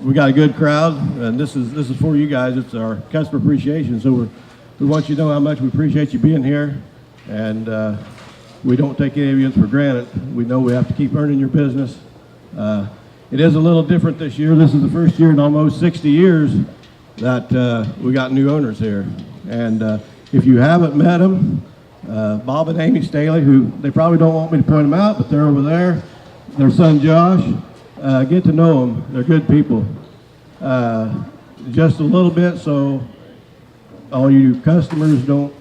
we got a good crowd, and this is for you guys. It's our customer appreciation, so we want you to know how much we appreciate you being here, and we don't take any of you for granted. We know we have to keep earning your business. It is a little different this year. This is the first year in almost 60 years that we got new owners here, and if you haven't met them, Bob and Amy Staley, who they probably don't want me to point them out, but they're over there. Their son Josh. Get to know them. They're good people. Just a little bit, so all you customers don't,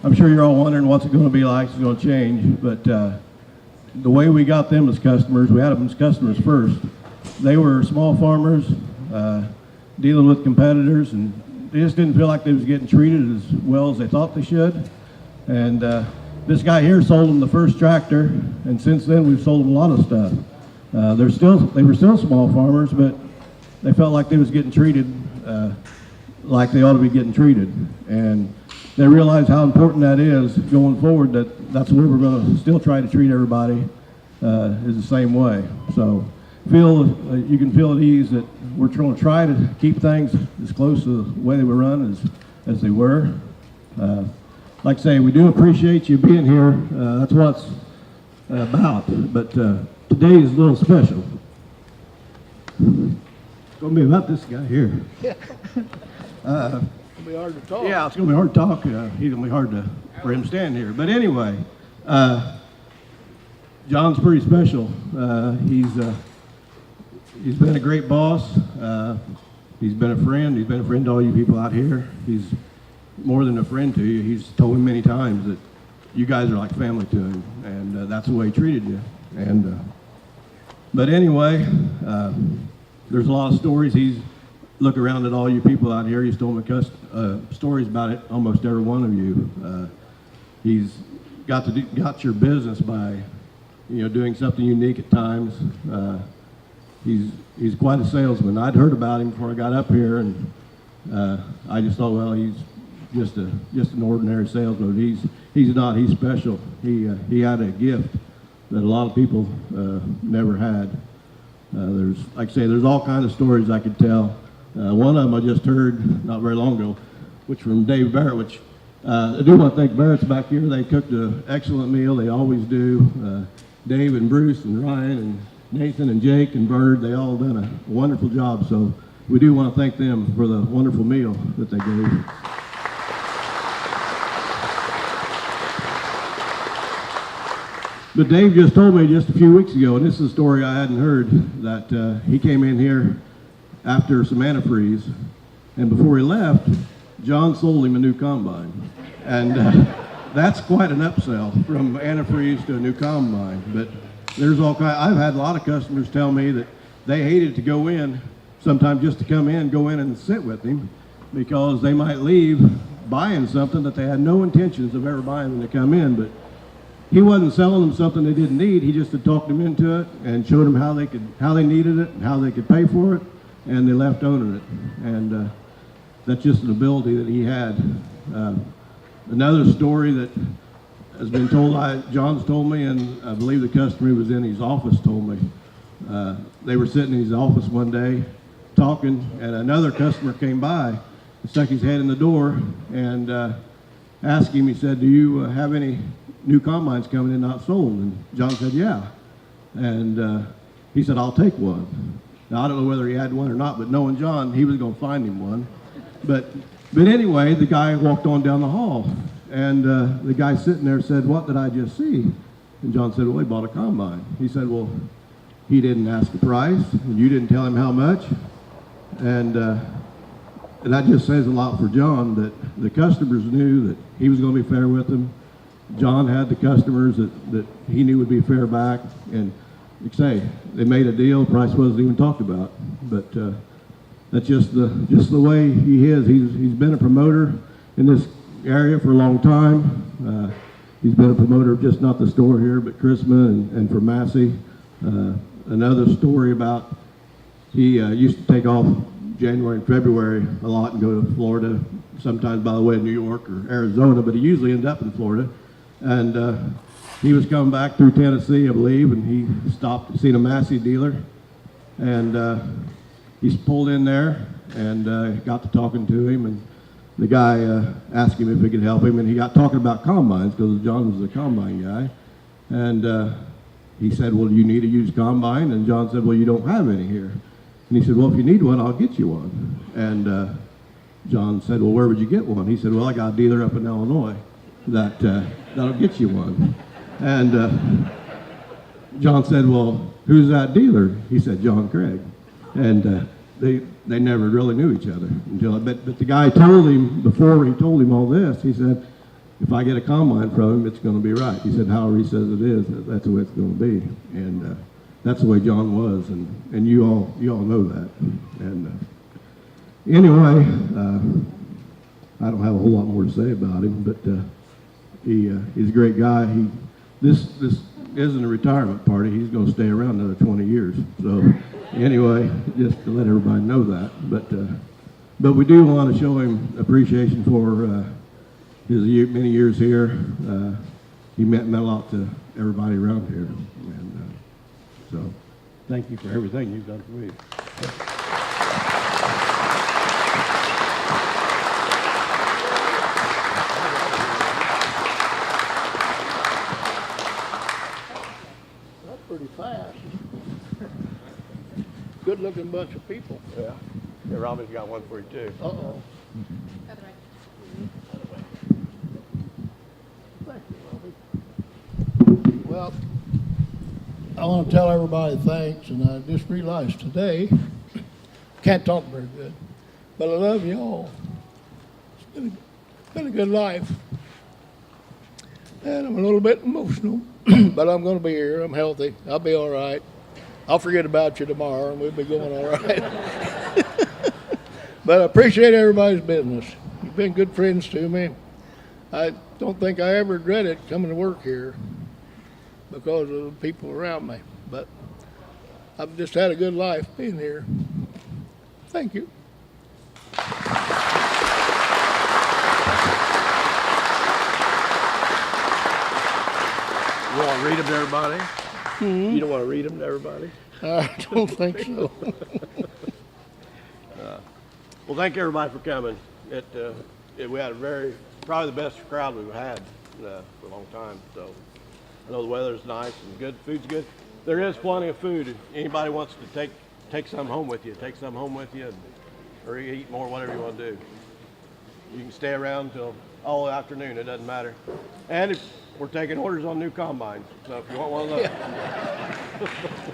I'm sure you're all wondering what's it going to be like. It's going to change, but the way we got them as customers, we had them as customers first. They were small farmers dealing with competitors, and they just didn't feel like they was getting treated as well as they thought they should. And this guy here sold them the first tractor, and since then we've sold them a lot of stuff. They were still small farmers, but they felt like they was getting treated like they ought to be getting treated, and they realized how important that is going forward. That's the way we're going to still try to treat everybody is the same way. So you can feel at ease that we're going to try to keep things as close to the way they were run as they were. Like I say, we do appreciate you being here. That's what it's about. But today is a little special. It's going to be about this guy here. Yeah. It'll be hard to talk. Yeah, it's going to be hard to talk. He's going to be hard for him to stand here. But anyway, John's pretty special. He's been a great boss. He's been a friend. He's been a friend to all you people out here. He's more than a friend to you. He's told me many times that you guys are like family to him, and that's the way he treated you. And but anyway, there's a lot of stories. He's look around at all you people out here. He's told me stories about it. Almost every one of you. He's got your business by doing something unique at times. He's quite a salesman. I'd heard about him before I got up here, and I just thought, well, he's just an ordinary salesman. He's not. He's special. He had a gift that a lot of people never had. There's, like I say, there's all kinds of stories I could tell. One of them I just heard not very long ago, which from Dave Barrett, which I do want to thank Barrett's back here. They cooked an excellent meal. They always do. Dave and Bruce and Ryan and Nathan and Jake and Bernard, they all done a wonderful job. So we do want to thank them for the wonderful meal that they gave. But Dave just told me just a few weeks ago, and this is a story I hadn't heard, that he came in here after some antifreeze, and before he left, John sold him a new combine. And that's quite an upsell from antifreeze to a new combine. But there's all kinds. I've had a lot of customers tell me that they hated to go in, sometimes just to go in and sit with him, because they might leave buying something that they had no intentions of ever buying when they come in. But he wasn't selling them something they didn't need. He just had talked them into it and showed them how they needed it and how they could pay for it, and they left owning it. And that's just an ability that he had. Another story that has been told, John's told me, and I believe the customer who was in his office told me. They were sitting in his office one day talking, and another customer came by and stuck his head in the door and asked him, he said, "Do you have any new combines coming in not sold?" And John said, "Yeah." And he said, "I'll take one." Now, I don't know whether he had one or not, but knowing John, he was going to find him one. But anyway, the guy walked on down the hall, and the guy sitting there said, "What did I just see?" And John said, "Well, he bought a combine." He said, "Well, he didn't ask the price, and you didn't tell him how much." And that just says a lot for John, that the customers knew that he was going to be fair with them. John had the customers that he knew would be fair back, and like I say, they made a deal. Price wasn't even talked about, but that's just the way he is. He's been a promoter in this area for a long time. He's been a promoter of just not the store here, but Chrisman and for Massey. Another story about he used to take off January and February a lot and go to Florida, sometimes by the way New York or Arizona, but he usually ended up in Florida. And he was coming back through Tennessee, I believe, and he stopped to see a Massey dealer. And he pulled in there and got to talking to him, and the guy asked him if he could help him, and he got talking about combines because John was a combine guy. And he said, well, you need a used combine? And John said, well, you don't have any here. And he said, well, if you need one, I'll get you one. And John said, well, where would you get one? He said, well, I got a dealer up in Illinois that'll get you one. And John said, well, who's that dealer? He said, John Craig. And they never really knew each other but the guy told him, before he told him all this, he said, if I get a combine from him, it's going to be right. He said, however he says it is, that's the way it's going to be. And that's the way John was, and you all know that. And anyway, I don't have a whole lot more to say about him, but he's a great guy. This isn't a retirement party. He's going to stay around another 20 years. So anyway, just to let everybody know that. But we do want to show him appreciation for his many years here. He meant a lot to everybody around here. And so thank you for everything you've done for me. That's pretty fast. Good-looking bunch of people. Yeah. Yeah, Robbie's got one for you too. Uh-oh. Thank you, Robbie. Well, I want to tell everybody thanks, and I just realized today, can't talk very good, but I love you all. It's been a good life. And I'm a little bit emotional, but I'm going to be here. I'm healthy. I'll be all right. I'll forget about you tomorrow, and we'll be going all right. But I appreciate everybody's business. You've been good friends to me. I don't think I ever regretted coming to work here because of the people around me. But I've just had a good life being here. Thank you. You want to read them to everybody? You don't want to read them to everybody? I don't think so. Well, thank everybody for coming. We had probably the best crowd we've had for a long time. So I know the weather's nice and good. Food's good. There is plenty of food. If anybody wants to take some home with you, take some home with you, or eat more, whatever you want to do. You can stay around till all afternoon. It doesn't matter. And we're taking orders on new combines. So if you want one of those.